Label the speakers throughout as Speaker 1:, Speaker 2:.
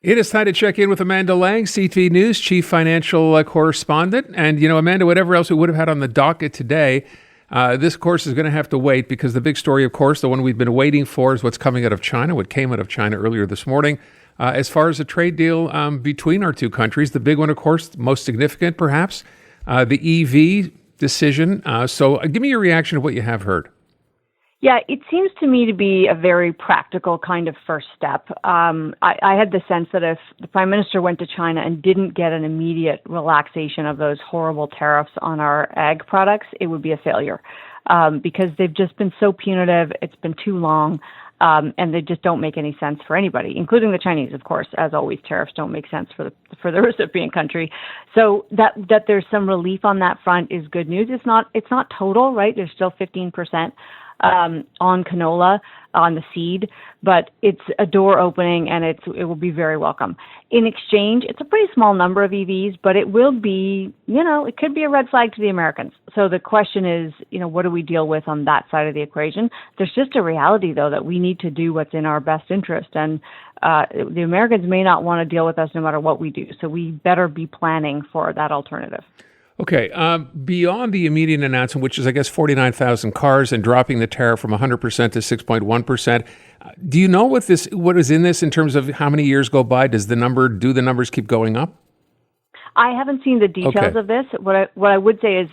Speaker 1: It is time to check in with Amanda Lang, CTV News Chief Financial Correspondent. And, Amanda, whatever else we would have had on the docket today, this, of course, is going to have to wait because the big story, of course, the one we've been waiting for is what's coming out of China, what came out of China earlier this morning. As far as a trade deal between our two countries, the big one, of course, most significant, perhaps, the EV decision. So give me your reaction to what you have heard.
Speaker 2: Yeah, it seems to me to be a very practical kind of first step. I had the sense that if the Prime Minister went to China and didn't get an immediate relaxation of those horrible tariffs on our ag products, it would be a failure because they've just been so punitive. It's been too long, and they just don't make any sense for anybody, including the Chinese, of course. As always, tariffs don't make sense for the recipient country. So that there's some relief on that front is good news. It's not total, right? There's still 15%. On canola, on the seed, but it's a door opening and it will be very welcome. In exchange, it's a pretty small number of EVs, but it will be, it could be a red flag to the Americans. So the question is, what do we deal with on that side of the equation? There's just a reality, though, that we need to do what's in our best interest. And the Americans may not want to deal with us no matter what we do. So we better be planning for that alternative.
Speaker 1: Okay, beyond the immediate announcement, which is, I guess, 49,000 cars and dropping the tariff from 100% to 6.1%, do you know what is in this in terms of how many years go by? Do the numbers keep going up?
Speaker 2: I haven't seen the details of this. What I would say is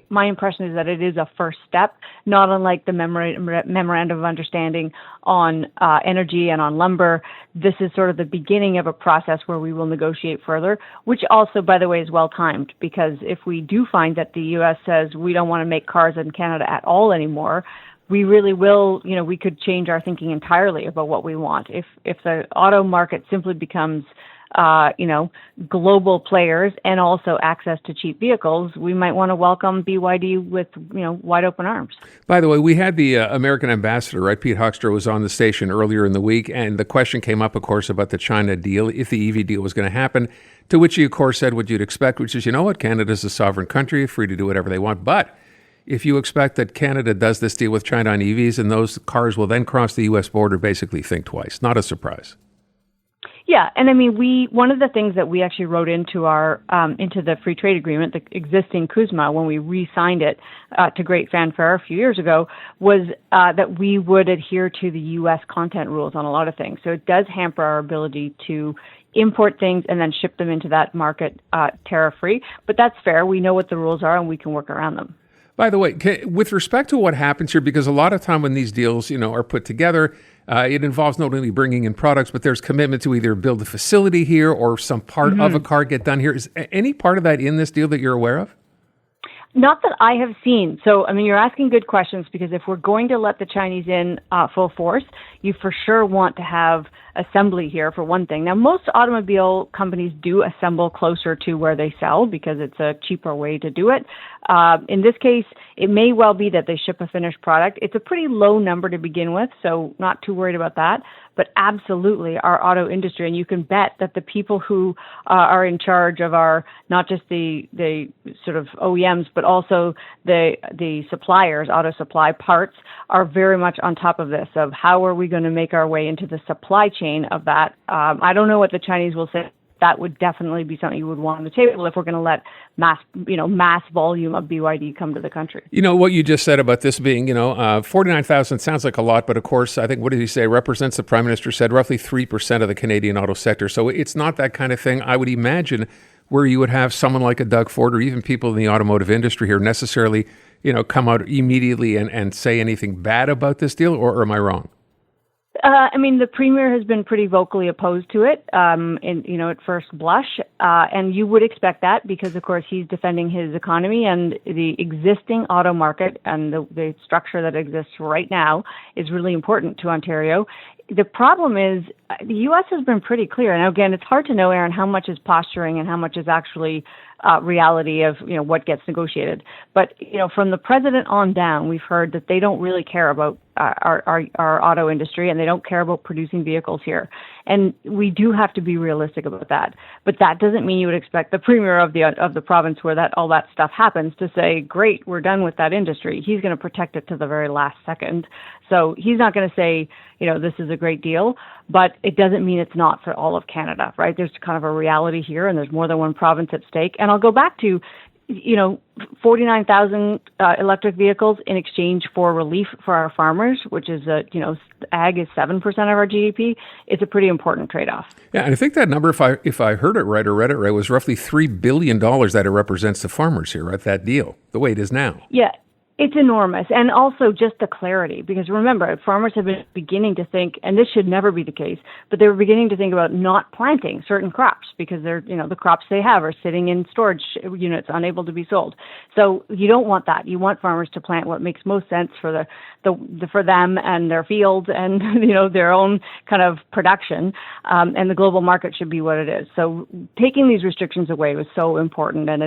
Speaker 2: my impression is that it is a first step, not unlike the memorandum of understanding on energy and on lumber. This is sort of the beginning of a process where we will negotiate further, which also, by the way, is well timed because if we do find that the U.S. says we don't want to make cars in Canada at all anymore, we really will, we could change our thinking entirely about what we want. If the auto market simply becomes global players and also access to cheap vehicles, we might want to welcome BYD with, wide open arms. By
Speaker 1: the way, we had the American ambassador, right? Pete Hoekstra was on the station earlier in the week, and the question came up, of course, about the China deal, if the EV deal was going to happen, to which he, of course, said what you'd expect, which is, Canada's a sovereign country, free to do whatever they want. But if you expect that Canada does this deal with China on EVs and those cars will then cross the U.S. border, basically think twice. Not a surprise.
Speaker 2: Yeah, and I mean, one of the things that we actually wrote into our into the free trade agreement, the existing CUSMA, when we re-signed it to great fanfare a few years ago, was that we would adhere to the U.S. content rules on a lot of things. So it does hamper our ability to import things and then ship them into that market tariff-free. But that's fair. We know what the rules are, and we can work around them.
Speaker 1: By the way, with respect to what happens here, because a lot of time when these deals, are put together, it involves not only bringing in products, but there's commitment to either build a facility here or some part of a car get done here. Is any part of that in this deal that you're aware of?
Speaker 2: Not that I have seen. So, I mean, you're asking good questions because if we're going to let the Chinese in full force, you for sure want to have assembly here for one thing. Now, most automobile companies do assemble closer to where they sell because it's a cheaper way to do it. In this case, it may well be that they ship a finished product. It's a pretty low number to begin with, so not too worried about that. But absolutely, our auto industry, and you can bet that the people who are in charge of our, not just the sort of OEMs, but also the suppliers, auto supply parts, are very much on top of this, of how are we going to make our way into the supply chain of that. I don't know what the Chinese will say. That would definitely be something you would want on the table if we're going to let mass volume of BYD come to the country.
Speaker 1: What you just said about this being, 49,000 sounds like a lot, but of course, I think, what did he say, represents, the Prime Minister said, roughly 3% of the Canadian auto sector. So it's not that kind of thing, I would imagine, where you would have someone like a Doug Ford or even people in the automotive industry here necessarily, come out immediately and say anything bad about this deal, or am I wrong?
Speaker 2: The Premier has been pretty vocally opposed to it, at first blush, and you would expect that because, of course, he's defending his economy and the existing auto market and the structure that exists right now is really important to Ontario. The problem is the U.S. has been pretty clear, and again, it's hard to know, Aaron, how much is posturing and how much is actually reality of what gets negotiated. But from the president on down, we've heard that they don't really care about our auto industry, and they don't care about producing vehicles here. And we do have to be realistic about that. But that doesn't mean you would expect the premier of the province where all that stuff happens to say, great, we're done with that industry. He's going to protect it to the very last second. So he's not going to say, this is a great deal. But it doesn't mean it's not for all of Canada, right? There's kind of a reality here, and there's more than one province at stake. And I'll go back to, 49,000 electric vehicles in exchange for relief for our farmers, which is, ag is 7% of our GDP. It's a pretty important trade-off.
Speaker 1: Yeah, and I think that number, if I heard it right or read it right, was roughly $3 billion that it represents to farmers here, right? That deal, the way it is now.
Speaker 2: Yeah. It's enormous. And also just the clarity, because remember, farmers have been beginning to think, and this should never be the case, but they were beginning to think about not planting certain crops because they're, the crops they have are sitting in storage units, unable to be sold. So you don't want that. You want farmers to plant what makes most sense for for them and their fields and, their own kind of production. And the global market should be what it is. So taking these restrictions away was so important. And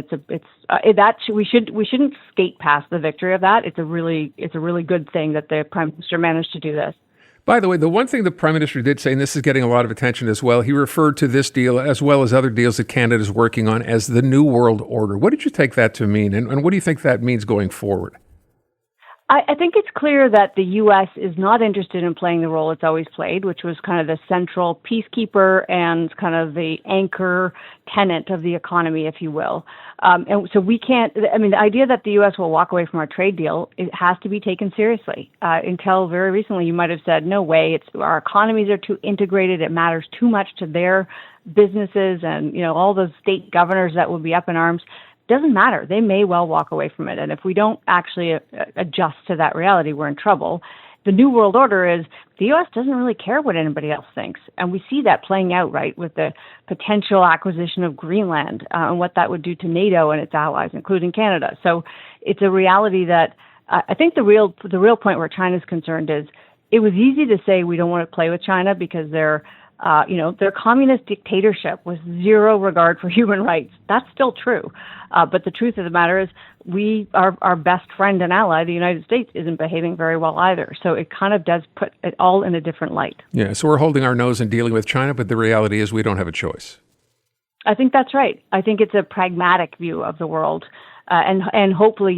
Speaker 2: we shouldn't skate past the victory of that. It's a really good thing that the Prime Minister managed to do this.
Speaker 1: By the way, the one thing the Prime Minister did say, and this is getting a lot of attention as well, he referred to this deal as well as other deals that Canada is working on as the New World Order. What did you take that to mean, and what do you think that means going forward?
Speaker 2: I think it's clear that the U.S. is not interested in playing the role it's always played, which was kind of the central peacekeeper and kind of the anchor tenant of the economy, if you will. And so we can't, the idea that the U.S. will walk away from our trade deal, it has to be taken seriously. Until very recently, you might have said, no way, our economies are too integrated, it matters too much to their businesses and, all those state governors that would be up in arms. Doesn't matter. They may well walk away from it. And if we don't actually adjust to that reality, we're in trouble. The New World Order is the U.S. doesn't really care what anybody else thinks. And we see that playing out, right, with the potential acquisition of Greenland and what that would do to NATO and its allies, including Canada. So it's a reality that I think the real point where China's concerned is it was easy to say we don't want to play with China because they're their communist dictatorship with zero regard for human rights. That's still true. But the truth of the matter is our best friend and ally, the United States, isn't behaving very well either. So it kind of does put it all in a different light.
Speaker 1: Yeah, so we're holding our nose and dealing with China, but the reality is we don't have a choice.
Speaker 2: I think that's right. I think it's a pragmatic view of the world. And hopefully,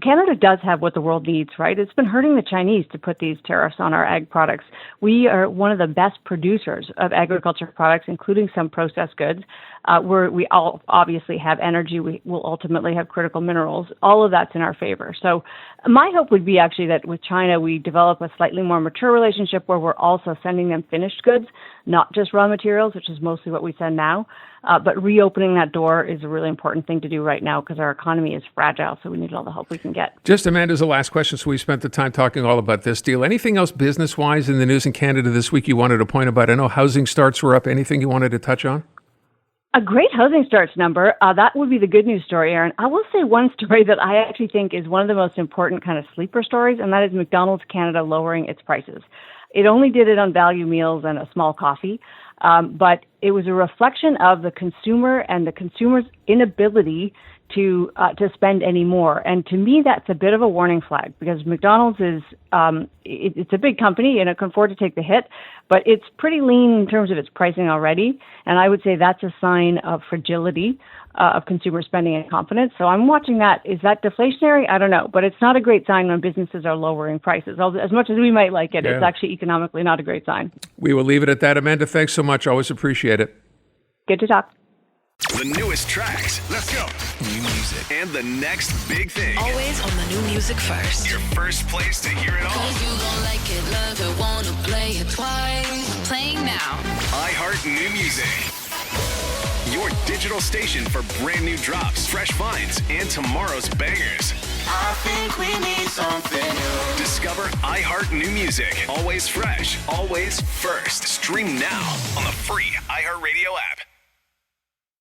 Speaker 2: Canada does have what the world needs, right? It's been hurting the Chinese to put these tariffs on our ag products. We are one of the best producers of agriculture products, including some processed goods. We all obviously have energy. We will ultimately have critical minerals. All of that's in our favor. So my hope would be actually that with China, we develop a slightly more mature relationship where we're also sending them finished goods, not just raw materials, which is mostly what we send now. But reopening that door is a really important thing to do right now because our economy is fragile, so we need all the help we can get.
Speaker 1: Just, Amanda, as the last question, so we spent the time talking all about this deal. Anything else business-wise in the news in Canada this week you wanted to point about? I know housing starts were up. Anything you wanted to touch on?
Speaker 2: A great housing starts number. That would be the good news story, Aaron. I will say one story that I actually think is one of the most important kind of sleeper stories, and that is McDonald's Canada lowering its prices. It only did it on value meals and a small coffee. But it was a reflection of the consumer and the consumer's inability to spend any more. And to me, that's a bit of a warning flag because McDonald's is it's a big company and it can afford to take the hit, but it's pretty lean in terms of its pricing already. And I would say that's a sign of fragility of consumer spending and confidence. So I'm watching that. Is that deflationary? I don't know, but it's not a great sign when businesses are lowering prices. As much as we might like it, It's actually economically not a great sign.
Speaker 1: We will leave it at that. Amanda, thanks so much. Always appreciate it.
Speaker 2: Good to talk.
Speaker 3: The newest tracks. Let's go. New music. And the next big thing.
Speaker 4: Always on the new music first.
Speaker 3: Your first place to hear it all.
Speaker 4: 'Cause you gon' like it, love it, wanna play it twice. Playing now.
Speaker 3: iHeart New Music. Your digital station for brand new drops, fresh finds, and tomorrow's bangers.
Speaker 5: I think we need something new.
Speaker 3: Discover iHeart New Music. Always fresh, always first. Stream now on the free iHeartRadio app.